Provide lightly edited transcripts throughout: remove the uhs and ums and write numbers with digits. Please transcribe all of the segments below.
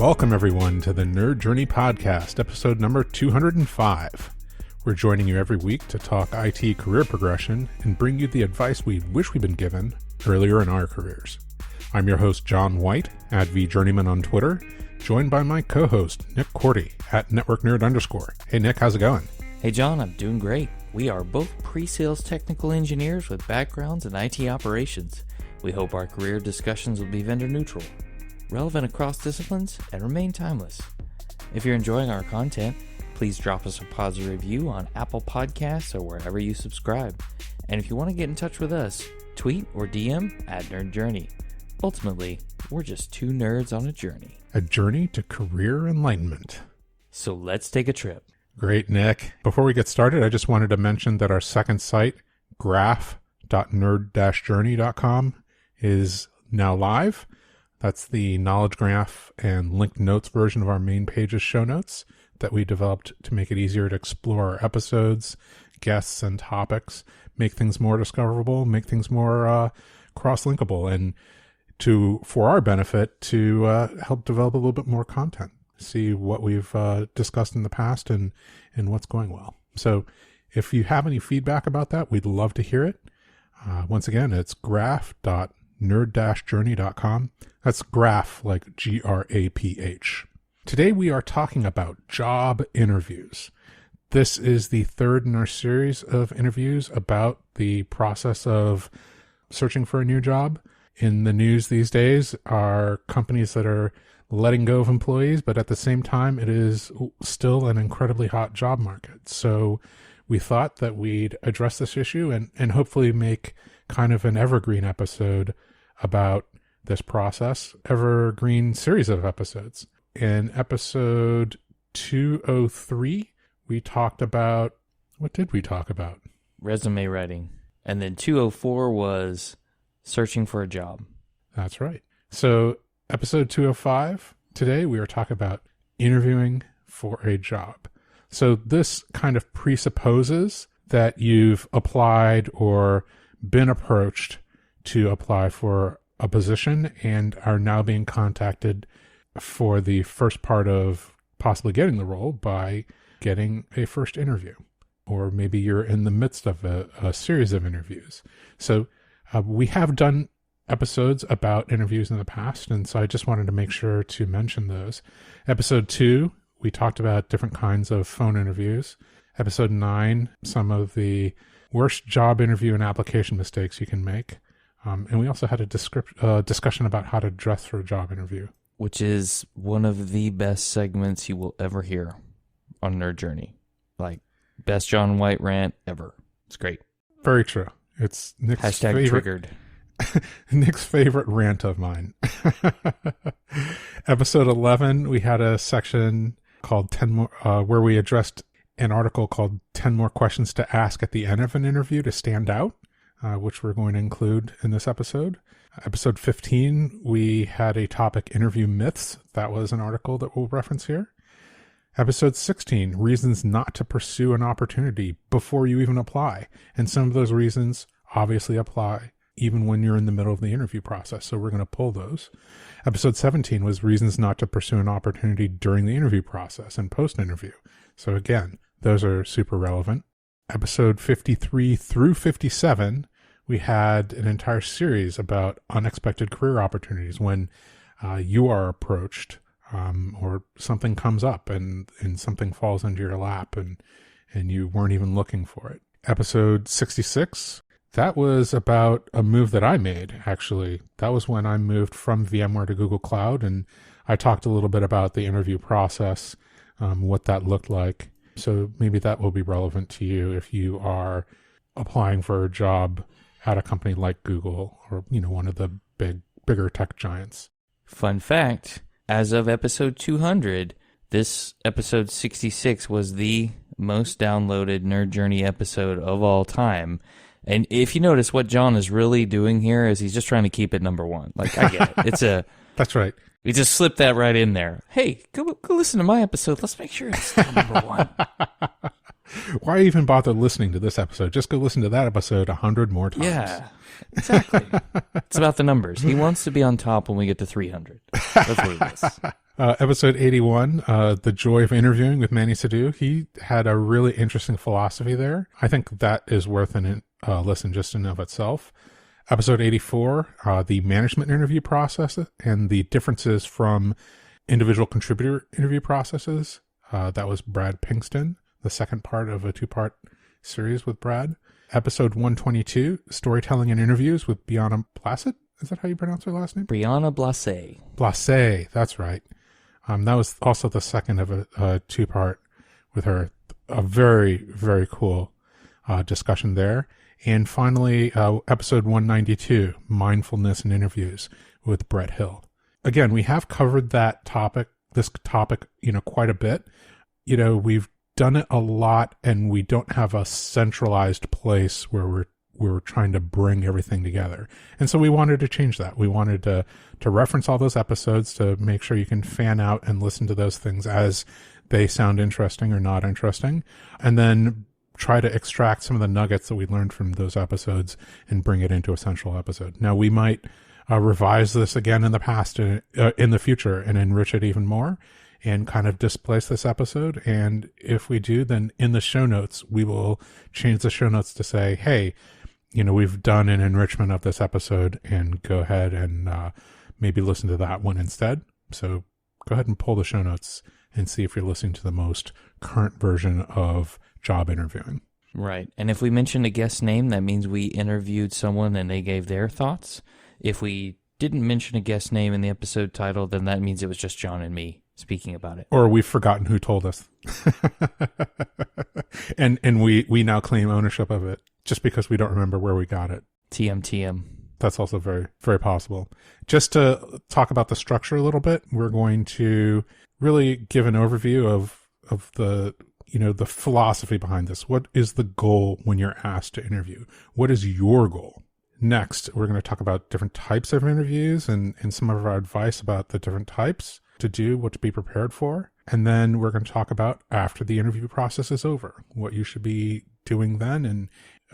Welcome, everyone, to the Nerd Journey Podcast, episode number 205. We're joining you every week to talk IT career progression and bring you the advice we wish we'd been given earlier in our careers. I'm your host, John White, at VJourneyman on Twitter, joined by my co-host, Nick Cordy, at NetworkNerd_. Hey, Nick, how's it going? Hey, John, I'm doing great. We are both pre-sales technical engineers with backgrounds in IT operations. We hope our career discussions will be vendor neutral, relevant across disciplines, and remain timeless. If you're enjoying our content, please drop us a positive review on Apple Podcasts or wherever you subscribe. And if you want to get in touch with us, tweet or DM at Nerd Journey. Ultimately, we're just two nerds on a journey. A journey to career enlightenment. So let's take a trip. Great, Nick. Before we get started, I just wanted to mention that our second site, graph.nerd-journey.com, is now live. That's the knowledge graph and linked notes version of our main page's show notes that we developed to make it easier to explore our episodes, guests, and topics, make things more discoverable, make things more cross-linkable, and for our benefit, to help develop a little bit more content, see what we've discussed in the past and what's going well. So if you have any feedback about that, we'd love to hear it. Once again, it's graph.nerd-journey.com. That's graph, like G-R-A-P-H. Today we are talking about job interviews. This is the third in our series of interviews about the process of searching for a new job. In the news these days are companies that are letting go of employees, but at the same time, it is still an incredibly hot job market. So we thought that we'd address this issue and hopefully make kind of an evergreen episode about this process, evergreen series of episodes. In episode 203, we talked about, what did we talk about? Resume writing. And then 204 was searching for a job. That's right. So episode 205, today we are talking about interviewing for a job. So this kind of presupposes that you've applied or been approached to apply for a position and are now being contacted for the first part of possibly getting the role by getting a first interview. Or maybe you're in the midst of a series of interviews. So we have done episodes about interviews in the past, and so I just wanted to make sure to mention those. Episode 2, we talked about different kinds of phone interviews. Episode 9, some of the worst job interview and application mistakes you can make. And we also had a discussion about how to dress for a job interview. Which is one of the best segments you will ever hear on Nerd Journey. Like, best John White rant ever. It's great. Very true. It's Nick's Hashtag triggered. Nick's favorite rant of mine. Episode 11, we had a section called 10 more, where we addressed an article called 10 More Questions to Ask at the End of an Interview to Stand Out, which we're going to include in this episode. Episode 15, we had a topic, Interview Myths. That was an article that we'll reference here. Episode 16, Reasons Not to Pursue an Opportunity Before You Even Apply. And some of those reasons obviously apply even when you're in the middle of the interview process. So we're going to pull those. Episode 17 was Reasons Not to Pursue an Opportunity During the Interview Process and Post-Interview. So again, those are super relevant. Episode 53 through 57, we had an entire series about unexpected career opportunities when you are approached or something comes up and something falls into your lap and you weren't even looking for it. Episode 66, that was about a move that I made, actually. That was when I moved from VMware to Google Cloud, and I talked a little bit about the interview process, what that looked like. So maybe that will be relevant to you if you are applying for a job at a company like Google or, one of the bigger tech giants. Fun fact, as of episode 200, this episode 66 was the most downloaded Nerd Journey episode of all time. And if you notice, what John is really doing here is he's just trying to keep it number one. Like, I get it. That's right. We just slipped that right in there. Hey, go listen to my episode. Let's make sure it's still number one. Why even bother listening to this episode? Just go listen to that episode 100 more times. Yeah, exactly. It's about the numbers. He wants to be on top when we get to 300. That's what it is. Episode 81, The Joy of Interviewing with Manny Sadu. He had a really interesting philosophy there. I think that is worth a listen just in and of itself. Episode 84, the management interview process and the differences from individual contributor interview processes. That was Brad Pinkston, the second part of a two-part series with Brad. Episode 122, Storytelling and Interviews with Brianna Placid. Is that how you pronounce her last name? Brianna Blase. Blase, that's right. That was also the second of a two-part with her. A very, very cool discussion there. And finally, episode 192, Mindfulness and Interviews with Brett Hill. Again, we have covered this topic, quite a bit. We've done it a lot, and we don't have a centralized place where we're trying to bring everything together. And so we wanted to change that. We wanted to reference all those episodes to make sure you can fan out and listen to those things as they sound interesting or not interesting, and then try to extract some of the nuggets that we learned from those episodes and bring it into a central episode. Now, we might revise this again in the future and enrich it even more and kind of displace this episode. And if we do, then in the show notes, we will change the show notes to say, hey, we've done an enrichment of this episode, and go ahead and maybe listen to that one instead. So go ahead and pull the show notes and see if you're listening to the most current version of job interviewing. Right. And if we mentioned a guest name, that means we interviewed someone and they gave their thoughts. If we didn't mention a guest name in the episode title, then that means it was just John and me speaking about it. Or we've forgotten who told us. and we now claim ownership of it just because we don't remember where we got it. TM. That's also very, very possible. Just to talk about the structure a little bit, we're going to really give an overview of the the philosophy behind this. What is the goal when you're asked to interview? What is your goal? Next, we're going to talk about different types of interviews and some of our advice about the different types to do, what to be prepared for. And then we're going to talk about after the interview process is over, what you should be doing then, and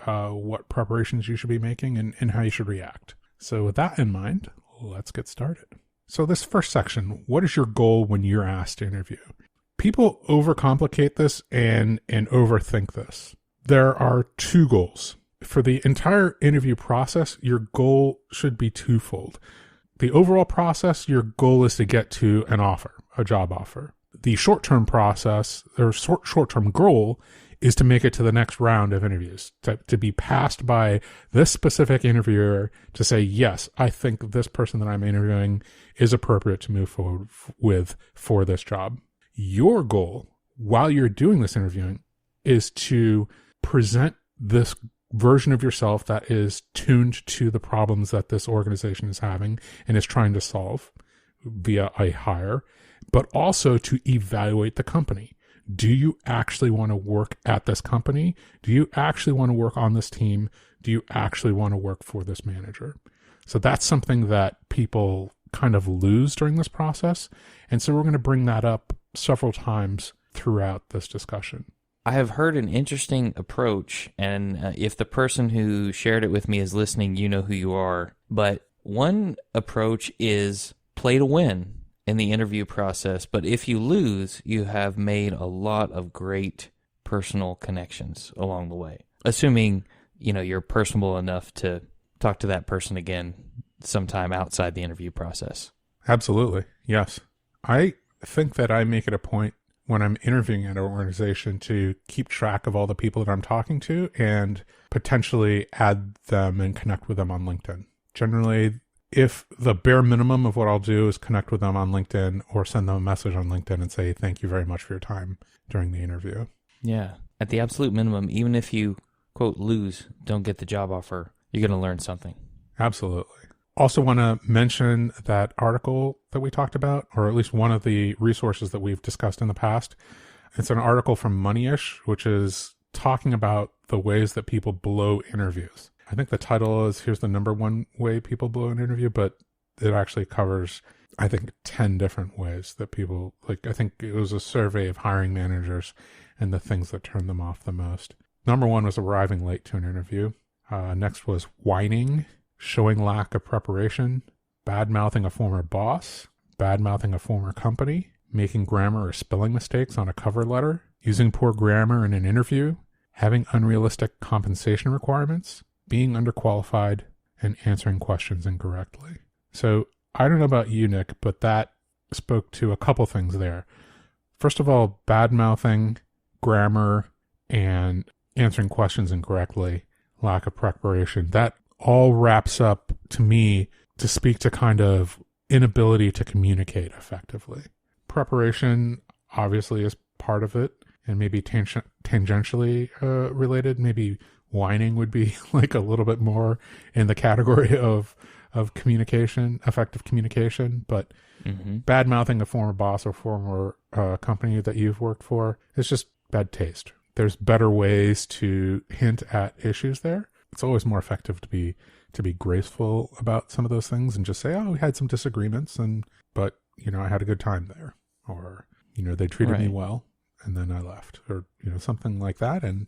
what preparations you should be making, and how you should react. So with that in mind, let's get started. So this first section, what is your goal when you're asked to interview? People overcomplicate this and overthink this. There are two goals. For the entire interview process, your goal should be twofold. The overall process, your goal is to get to an offer, a job offer. The short-term process, or short-term goal, is to make it to the next round of interviews, to be passed by this specific interviewer to say, yes, I think this person that I'm interviewing is appropriate to move forward with for this job. Your goal, while you're doing this interviewing, is to present this version of yourself that is tuned to the problems that this organization is having and is trying to solve via a hire, but also to evaluate the company. Do you actually want to work at this company? Do you actually want to work on this team? Do you actually want to work for this manager? So that's something that people kind of lose during this process. And so we're going to bring that up several times throughout this discussion. I have heard an interesting approach, and if the person who shared it with me is listening, you know who you are. But one approach is play to win in the interview process. But if you lose, you have made a lot of great personal connections along the way. Assuming, you're personable enough to talk to that person again sometime outside the interview process. Absolutely. Yes. I think that I make it a point when I'm interviewing at an organization to keep track of all the people that I'm talking to and potentially add them and connect with them on LinkedIn. Generally, if the bare minimum of what I'll do is connect with them on LinkedIn or send them a message on LinkedIn and say, thank you very much for your time during the interview. Yeah. At the absolute minimum, even if you, quote, lose, don't get the job offer, you're going to learn something. Absolutely. Also want to mention that article that we talked about, or at least one of the resources that we've discussed in the past. It's an article from Moneyish, which is talking about the ways that people blow interviews. I think the title is, here's the number one way people blow an interview, but it actually covers, I think, 10 different ways that people, I think it was a survey of hiring managers and the things that turn them off the most. Number one was arriving late to an interview. Next was whining, showing lack of preparation, bad-mouthing a former boss, bad-mouthing a former company, making grammar or spelling mistakes on a cover letter, using poor grammar in an interview, having unrealistic compensation requirements, being underqualified, and answering questions incorrectly. So I don't know about you, Nick, but that spoke to a couple things there. First of all, bad-mouthing, grammar, and answering questions incorrectly, lack of preparation. That all wraps up, to me, to speak to kind of inability to communicate effectively. Preparation, obviously, is part of it, and maybe tangentially related. Maybe whining would be like a little bit more in the category of communication, effective communication. But bad-mouthing a former boss or former company that you've worked for is just bad taste. There's better ways to hint at issues there. It's always more effective to be graceful about some of those things and just say, oh, we had some disagreements, but I had a good time there, or they treated me well and then I left, or something like that. And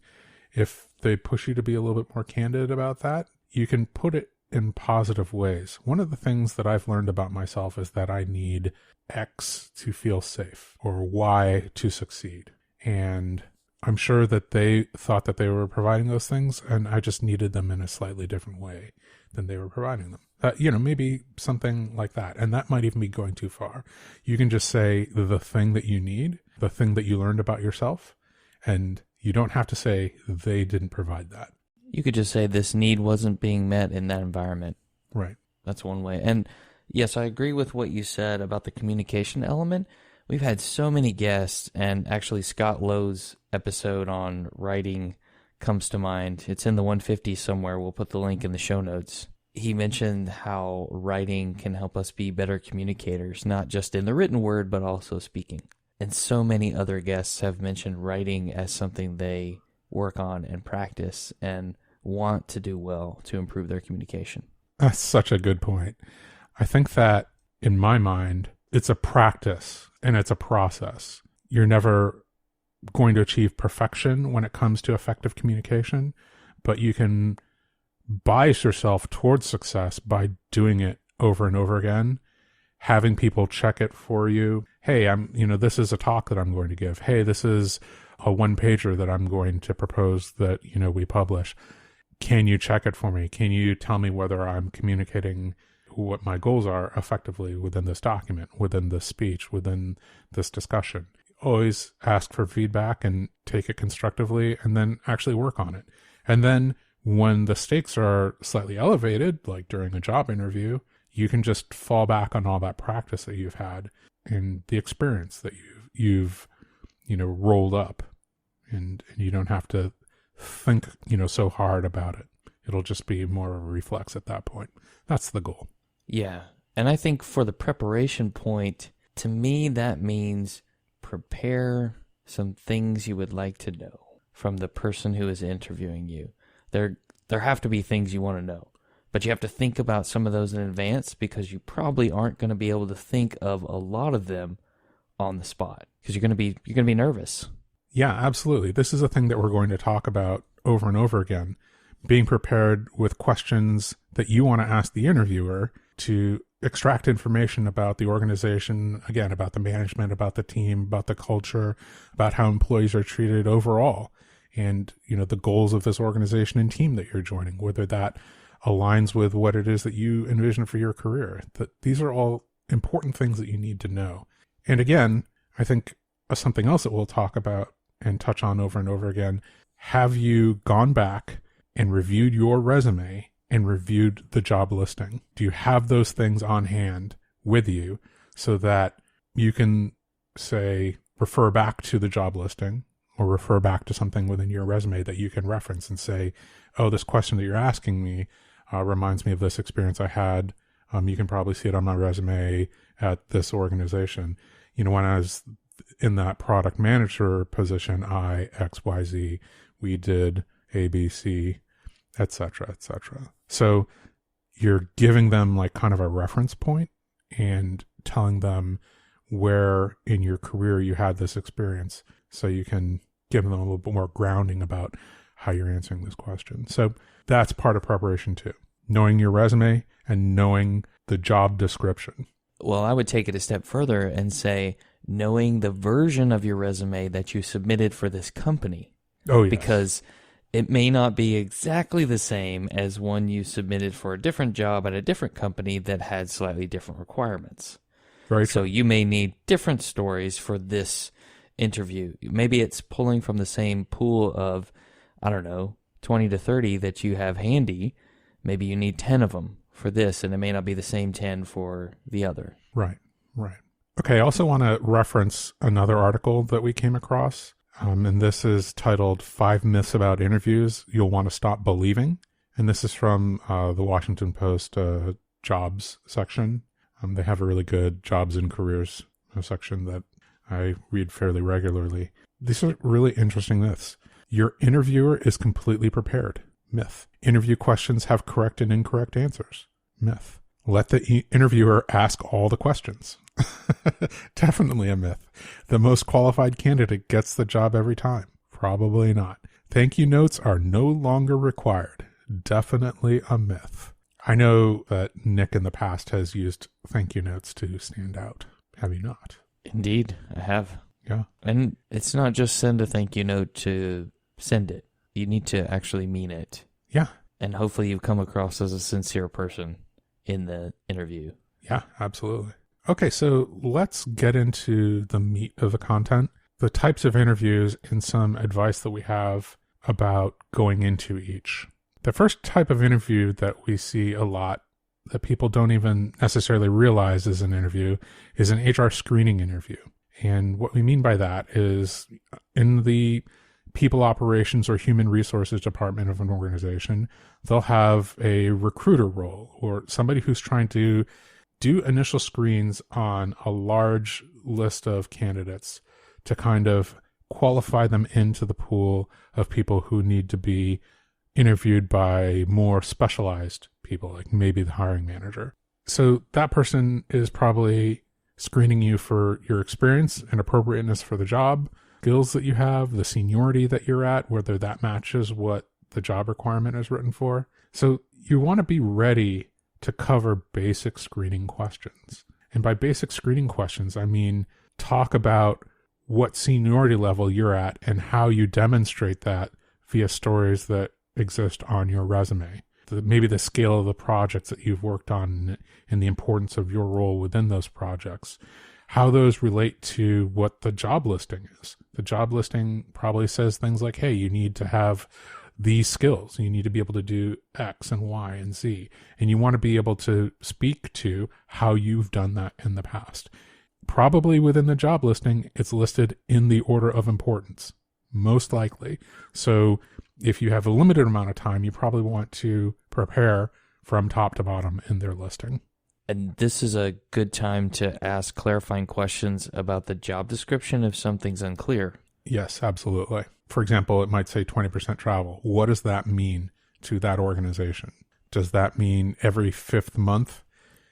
if they push you to be a little bit more candid about that, you can put it in positive ways. One of the things that I've learned about myself is that I need X to feel safe or Y to succeed. And I'm sure that they thought that they were providing those things, and I just needed them in a slightly different way than they were providing them. Maybe something like that. And that might even be going too far. You can just say the thing that you need, the thing that you learned about yourself, and you don't have to say they didn't provide that. You could just say this need wasn't being met in that environment. Right. That's one way. And yes, I agree with what you said about the communication element. We've had so many guests, and actually Scott Lowe's episode on writing comes to mind. It's in the 150 somewhere. We'll put the link in the show notes. He mentioned how writing can help us be better communicators, not just in the written word, but also speaking. And so many other guests have mentioned writing as something they work on and practice and want to do well to improve their communication. That's such a good point. I think that, in my mind, it's a practice and it's a process. You're never going to achieve perfection when it comes to effective communication, but you can bias yourself towards success by doing it over and over again, having people check it for you. Hey, this is a talk that I'm going to give. Hey, this is a one-pager that I'm going to propose that, we publish. Can you check it for me? Can you tell me whether I'm communicating what my goals are effectively within this document, within this speech, within this discussion? Always ask for feedback and take it constructively, and then actually work on it. And then when the stakes are slightly elevated, like during a job interview, you can just fall back on all that practice that you've had and the experience that you've rolled up, and you don't have to think so hard about it. It'll just be more of a reflex at that point. That's the goal. Yeah. And I think for the preparation point, to me, that means prepare some things you would like to know from the person who is interviewing you. There have to be things you want to know, but you have to think about some of those in advance, because you probably aren't going to be able to think of a lot of them on the spot, because you're going to be nervous. Yeah, absolutely. This is a thing that we're going to talk about over and over again. Being prepared with questions that you want to ask the interviewer to extract information about the organization, again, about the management, about the team, about the culture, about how employees are treated overall, and, the goals of this organization and team that you're joining, whether that aligns with what it is that you envision for your career. These are all important things that you need to know. And again, I think something else that we'll talk about and touch on over and over again, have you gone back and reviewed your resume and reviewed the job listing? Do you have those things on hand with you so that you can, say, refer back to the job listing or refer back to something within your resume that you can reference and say, oh, this question that you're asking me reminds me of this experience I had. You can probably see it on my resume at this organization. When I was in that product manager position, XYZ, we did ABC, et cetera, et cetera. So you're giving them like kind of a reference point and telling them where in your career you had this experience, so you can give them a little bit more grounding about how you're answering this question. So that's part of preparation too. Knowing your resume and knowing the job description. Well, I would take it a step further and say, knowing the version of your resume that you submitted for this company. Oh, yes. Because it may not be exactly the same as one you submitted for a different job at a different company that had slightly different requirements. Very So true. you may need different stories for this interview. Maybe it's pulling from the same pool of, I don't know, 20 to 30 that you have handy. Maybe you need 10 of them for this, and it may not be the same 10 for the other. Right. Okay, I also want to reference another article that we came across, and this is titled 5 Myths About Interviews You'll Want to Stop Believing. And this is from the Washington Post jobs section. They have a really good jobs and careers section that I read fairly regularly. These are really interesting myths. Your interviewer is completely prepared. Myth. Interview questions have correct and incorrect answers. Myth. Let the interviewer ask all the questions. Definitely a myth. The most qualified candidate gets the job every time. Probably not. Thank you notes are no longer required. Definitely a myth. I know that Nick in the past has used thank you notes to stand out. Have you not? Indeed, I have. Yeah. And it's not just send a thank you note to send it. You need to actually mean it. Yeah. And hopefully you come across as a sincere person in the interview. Yeah, absolutely. Okay, so let's get into the meat of the content, the types of interviews, and some advice that we have about going into each. The first type of interview that we see a lot that people don't even necessarily realize is an interview is an HR screening interview. And what we mean by that is in the people operations or human resources department of an organization, they'll have a recruiter role or somebody who's trying to do initial screens on a large list of candidates to kind of qualify them into the pool of people who need to be interviewed by more specialized people, like maybe the hiring manager. So that person is probably screening you for your experience and appropriateness for the job, skills that you have, the seniority that you're at, whether that matches what the job requirement is written for. So you want to be ready to cover basic screening questions. And by basic screening questions, I mean talk about what seniority level you're at and how you demonstrate that via stories that exist on your resume. Maybe the scale of the projects that you've worked on and the importance of your role within those projects. How those relate to what the job listing is. The job listing probably says things like, hey, you need to have these skills. You need to be able to do X and Y and Z. And you want to be able to speak to how you've done that in the past. Probably within the job listing, it's listed in the order of importance, most likely. So if you have a limited amount of time, you probably want to prepare from top to bottom in their listing. And this is a good time to ask clarifying questions about the job description if something's unclear. Yes, absolutely. For example, it might say 20% travel. What does that mean to that organization? Does that mean every 5th month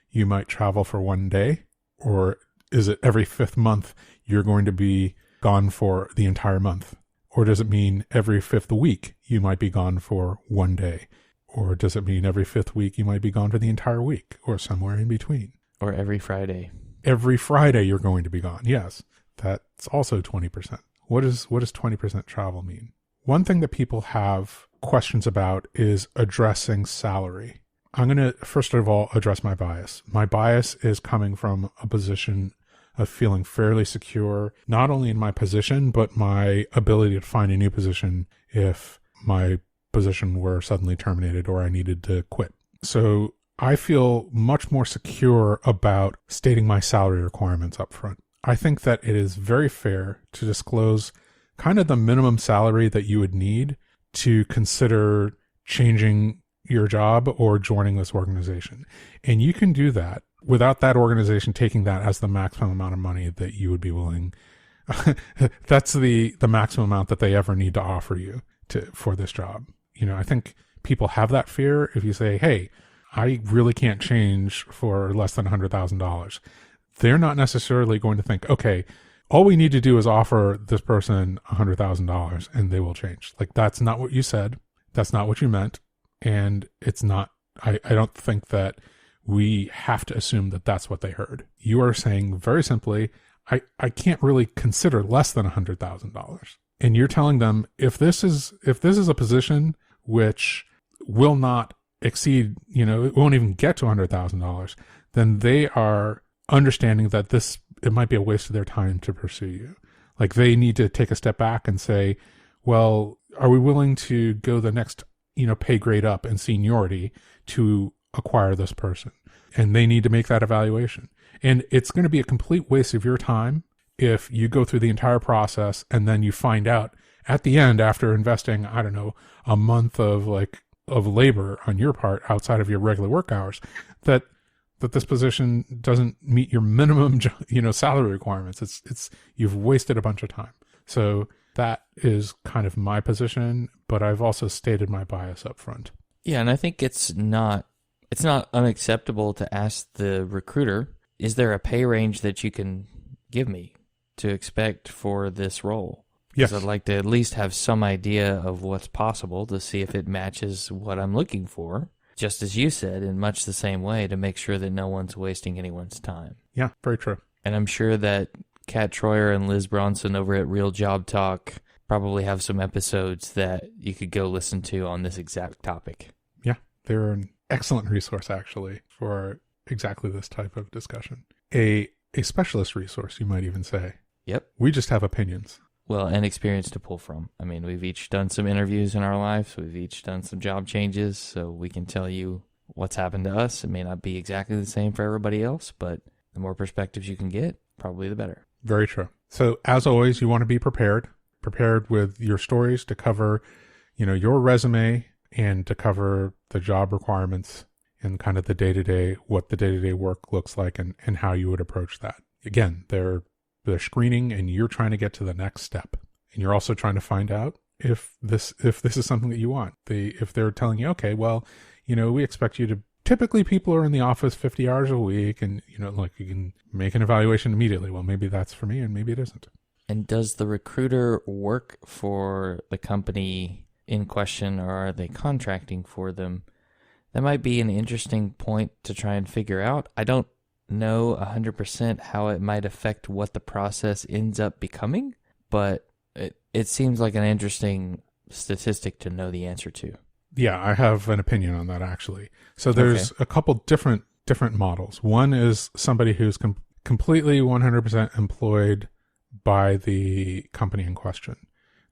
you might travel for 1 day? Or is it every 5th month you're going to be gone for the entire month? Or does it mean every 5th week you might be gone for 1 day? Or does it mean every 5th week you might be gone for the entire week or somewhere in between? Or every Friday. Every Friday you're going to be gone. Yes, that's also 20%. What does 20% travel mean? One thing that people have questions about is addressing salary. I'm going to, first of all, address my bias. My bias is coming from a position of feeling fairly secure, not only in my position, but my ability to find a new position if my position were suddenly terminated or I needed to quit. So I feel much more secure about stating my salary requirements up front. I think that it is very fair to disclose kind of the minimum salary that you would need to consider changing your job or joining this organization. And you can do that without that organization taking that as the maximum amount of money that you would be willing. That's the maximum amount that they ever need to offer you for this job. You know, I think people have that fear. If you say, hey, I really can't change for less than $100,000. They're not necessarily going to think, okay, all we need to do is offer this person $100,000 and they will change. Like, that's not what you said. That's not what you meant. And it's not, I don't think that we have to assume that that's what they heard. You are saying very simply, I can't really consider less than $100,000. And you're telling them, if this is a position which will not exceed, it won't even get to $100,000, then they are understanding that it might be a waste of their time to pursue you. Like, they need to take a step back and say, well, are we willing to go the next, pay grade up in seniority to acquire this person? And they need to make that evaluation. And it's going to be a complete waste of your time if you go through the entire process and then you find out at the end, after investing, I don't know, a month of labor on your part outside of your regular work hours, that this position doesn't meet your minimum, salary requirements. It's you've wasted a bunch of time. So that is kind of my position, but I've also stated my bias up front. Yeah, and I think it's not unacceptable to ask the recruiter, is there a pay range that you can give me to expect for this role? Yes. I'd like to at least have some idea of what's possible to see if it matches what I'm looking for. Just as you said, in much the same way, to make sure that no one's wasting anyone's time. Yeah, very true. And I'm sure that Kat Troyer and Liz Bronson over at Real Job Talk probably have some episodes that you could go listen to on this exact topic. Yeah, they're an excellent resource, actually, for exactly this type of discussion. A specialist resource, you might even say. Yep. We just have opinions. Well, and experience to pull from. I mean, we've each done some interviews in our lives. We've each done some job changes, so we can tell you what's happened to us. It may not be exactly the same for everybody else, but the more perspectives you can get, probably the better. Very true. So, as always, you want to be prepared with your stories to cover, your resume and to cover the job requirements and kind of the day-to-day, what the day-to-day work looks like and how you would approach that. Again, they're screening, and you're trying to get to the next step. And you're also trying to find out if this is something that you want. If they're telling you, okay, well, we expect you to, typically people are in the office 50 hours a week, and, you can make an evaluation immediately. Well, maybe that's for me and maybe it isn't. And does the recruiter work for the company in question, or are they contracting for them? That might be an interesting point to try and figure out. I don't know 100% how it might affect what the process ends up becoming, but it seems like an interesting statistic to know the answer to. Yeah, I have an opinion on that, actually. So there's a couple different models. One is somebody who's completely 100% employed by the company in question.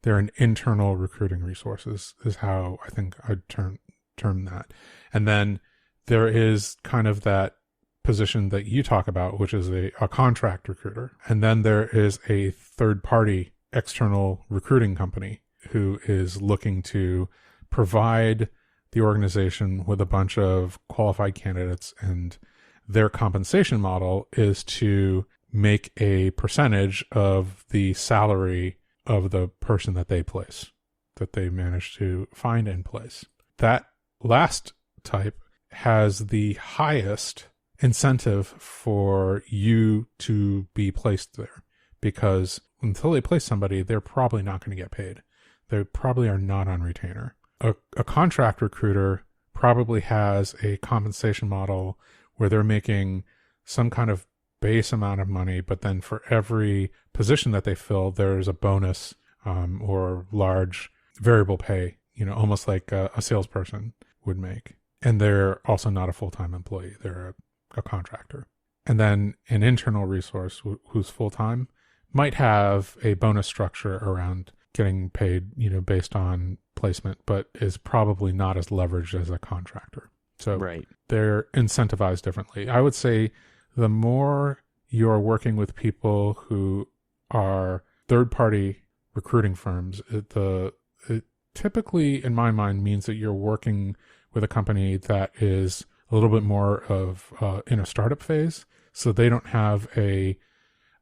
They're an internal recruiting resource is how I think I'd term that. And then there is kind of that position that you talk about, which is a contract recruiter. And then there is a third-party external recruiting company who is looking to provide the organization with a bunch of qualified candidates, and their compensation model is to make a percentage of the salary of the person that they manage to find in place. That last type has the highest incentive for you to be placed there, because until they place somebody, they're probably not going to get paid. They probably are not on retainer. A contract recruiter probably has a compensation model where they're making some kind of base amount of money, but then for every position that they fill, there's a bonus or large variable pay, almost like a salesperson would make. And they're also not a full-time employee. They're a contractor. And then an internal resource who's full-time might have a bonus structure around getting paid, based on placement, but is probably not as leveraged as a contractor. So they're incentivized differently. I would say the more you're working with people who are third-party recruiting firms, it typically, in my mind, means that you're working with a company that is a little bit more of in a startup phase, so they don't have a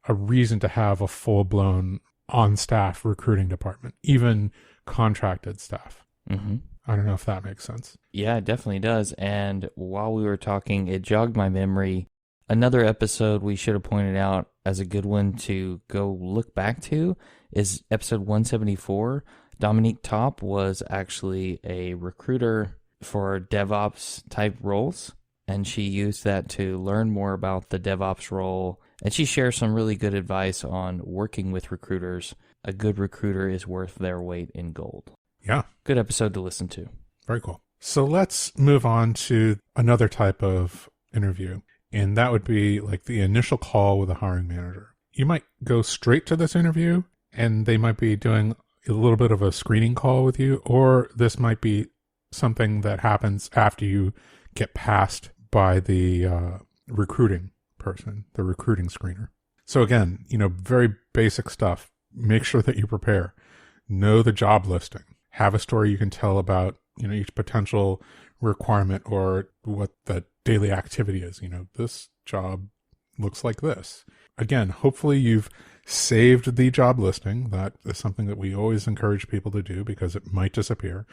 reason to have a full-blown on-staff recruiting department, even contracted staff. Mm-hmm. I don't know if that makes sense. Yeah, it definitely does. And while we were talking, it jogged my memory. Another episode we should have pointed out as a good one to go look back to is episode 174. Dominique Top was actually a recruiter for DevOps type roles. and she used that to learn more about the DevOps role. And she shares some really good advice on working with recruiters. A good recruiter is worth their weight in gold. Yeah. Good episode to listen to. Very cool. So let's move on to another type of interview, and that would be like the initial call with a hiring manager. You might go straight to this interview, and they might be doing a little bit of a screening call with you, or this might be something that happens after you get passed by the recruiting person, the recruiting screener. So again, very basic stuff. Make sure that you prepare. Know the job listing. Have a story you can tell about, each potential requirement or what the daily activity is. This job looks like this. Again, hopefully you've saved the job listing. That is something that we always encourage people to do because it might disappear.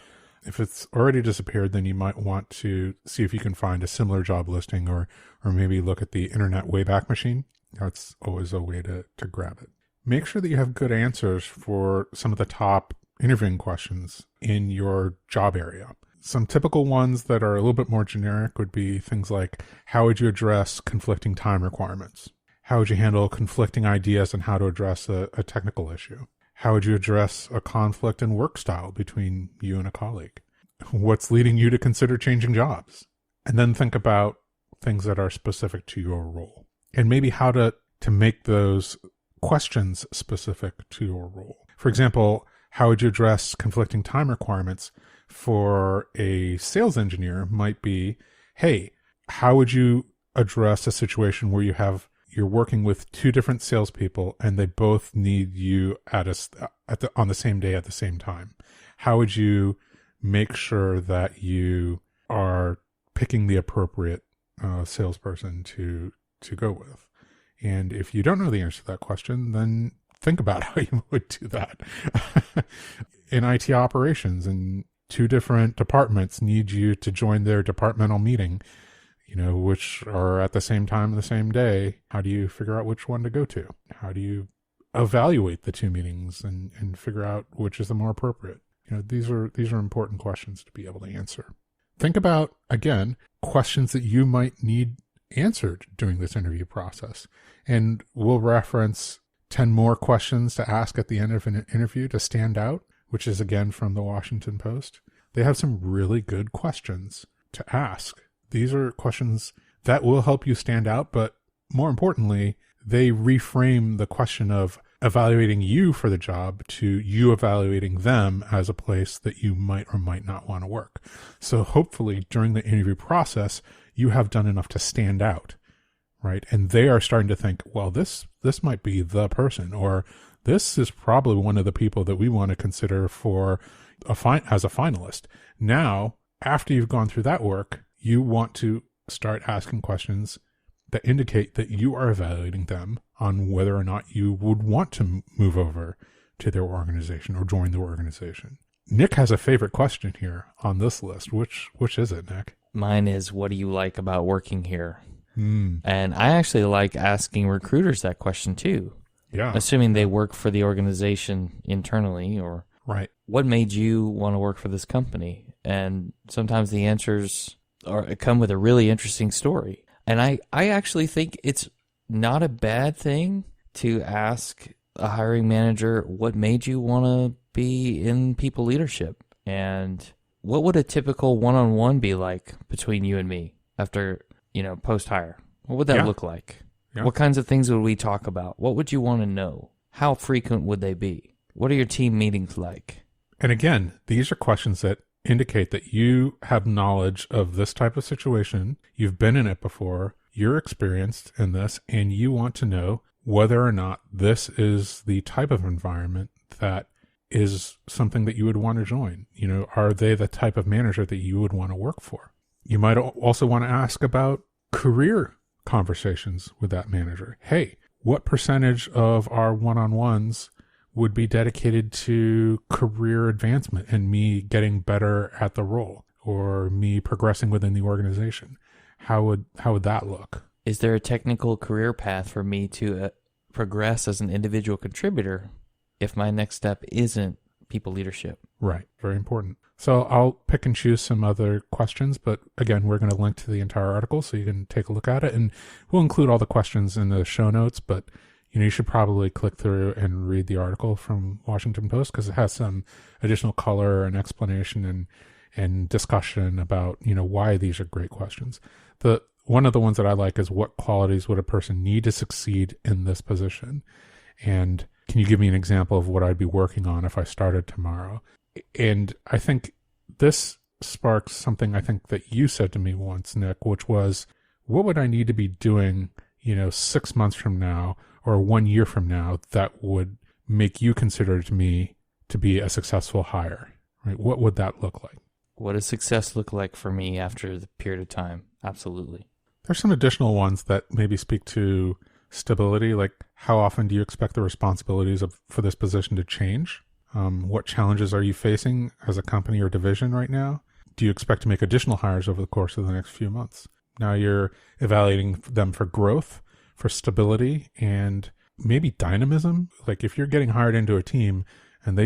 If it's already disappeared, then you might want to see if you can find a similar job listing or maybe look at the Internet Wayback Machine. That's always a way to grab it. Make sure that you have good answers for some of the top interviewing questions in your job area. Some typical ones that are a little bit more generic would be things like, how would you address conflicting time requirements? How would you handle conflicting ideas on how to address a technical issue? How would you address a conflict in work style between you and a colleague? What's leading you to consider changing jobs? And then think about things that are specific to your role and maybe how to make those questions specific to your role. For example, how would you address conflicting time requirements for a sales engineer might be, hey, how would you address a situation where you're working with two different salespeople and they both need you on the same day at the same time? How would you make sure that you are picking the appropriate salesperson to go with? And if you don't know the answer to that question, then think about how you would do that. In IT operations, and two different departments need you to join their departmental meeting, which are at the same time the same day. How do you figure out which one to go to? How do you evaluate the two meetings and figure out which is the more appropriate? These are important questions to be able to answer. Think about, again, questions that you might need answered during this interview process. And we'll reference 10 more questions to ask at the end of an interview to stand out, which is again from the Washington Post. They have some really good questions to ask. These are questions that will help you stand out, but more importantly, they reframe the question of evaluating you for the job to you evaluating them as a place that you might or might not want to work. So hopefully during the interview process, you have done enough to stand out, right? And they are starting to think, well, this might be the person, or this is probably one of the people that we want to consider for as a finalist. Now, after you've gone through that work, you want to start asking questions that indicate that you are evaluating them on whether or not you would want to move over to their organization or join the organization. Nick has a favorite question here on this list. Which is it, Nick? Mine is, what do you like about working here? And I actually like asking recruiters that question too. Yeah. Assuming they work for the organization internally, or right. What made you want to work for this company? And sometimes the answers come with a really interesting story. And I actually think it's not a bad thing to ask a hiring manager, what made you want to be in people leadership? And what would a typical one-on-one be like between you and me after, post-hire? What would that look like? Yeah. What kinds of things would we talk about? What would you want to know? How frequent would they be? What are your team meetings like? And again, these are questions that indicate that you have knowledge of this type of situation. You've been in it before. You're experienced in this, and you want to know whether or not this is the type of environment that is something that you would want to join. Are they the type of manager that you would want to work for? You might also want to ask about career conversations with that manager. Hey, what percentage of our one-on-ones would be dedicated to career advancement and me getting better at the role, or me progressing within the organization? How would that look? Is there a technical career path for me to progress as an individual contributor if my next step isn't people leadership. Right. Very important. So I'll pick and choose some other questions, but again, we're going to link to the entire article so you can take a look at it, and we'll include all the questions in the show notes, but you should probably click through and read the article from Washington Post because it has some additional color and explanation and discussion about, why these are great questions. One of the ones that I like is, what qualities would a person need to succeed in this position? And can you give me an example of what I'd be working on if I started tomorrow? And I think this sparks something I think that you said to me once, Nick, which was, what would I need to be doing, 6 months from now or 1 year from now that would make you consider me to be a successful hire, right? What would that look like? What does success look like for me after the period of time? Absolutely. There's some additional ones that maybe speak to stability, like how often do you expect the responsibilities for this position to change? What challenges are you facing as a company or division right now? Do you expect to make additional hires over the course of the next few months? Now you're evaluating them for growth, for stability, and maybe dynamism. Like if you're getting hired into a team and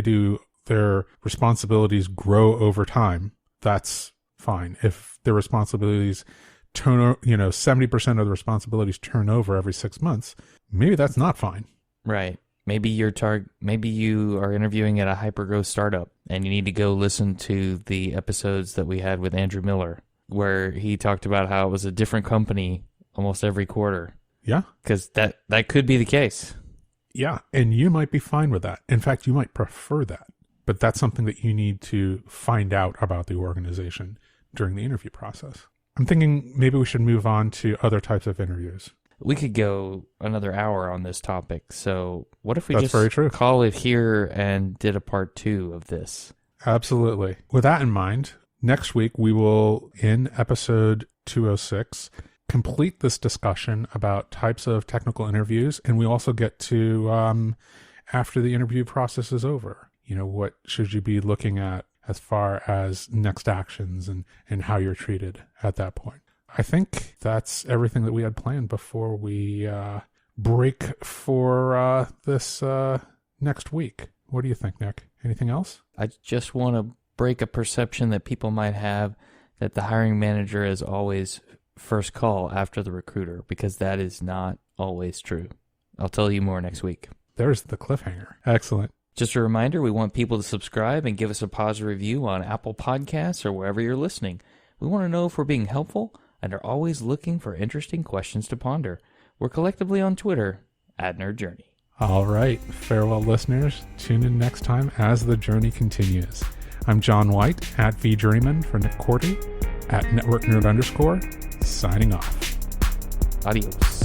their responsibilities grow over time, that's fine. If their responsibilities 70% of the responsibilities turn over every 6 months, maybe that's not fine. Right. Maybe maybe you are interviewing at a hyper-growth startup and you need to go listen to the episodes that we had with Andrew Miller, where he talked about how it was a different company almost every quarter. Yeah. Because that could be the case. Yeah. And you might be fine with that. In fact, you might prefer that. But that's something that you need to find out about the organization during the interview process. I'm thinking maybe we should move on to other types of interviews. We could go another hour on this topic. So what if we That's very true. Call it here and did a part 2 of this? Absolutely. With that in mind, next week we will, in episode 206, complete this discussion about types of technical interviews. And we also get to, after the interview process is over, what should you be looking at as far as next actions and how you're treated at that point. I think that's everything that we had planned before we break for this next week. What do you think, Nick? Anything else? I just want to break a perception that people might have that the hiring manager is always first call after the recruiter, because that is not always true. I'll tell you more next week. There's the cliffhanger. Excellent. Just a reminder, we want people to subscribe and give us a positive review on Apple Podcasts or wherever you're listening. We want to know if we're being helpful and are always looking for interesting questions to ponder. We're collectively on Twitter @NerdJourney. All right. Farewell, listeners. Tune in next time as the journey continues. I'm John White @VJourneyman for Nick Cordy @NetworkNerd_, signing off. Adios.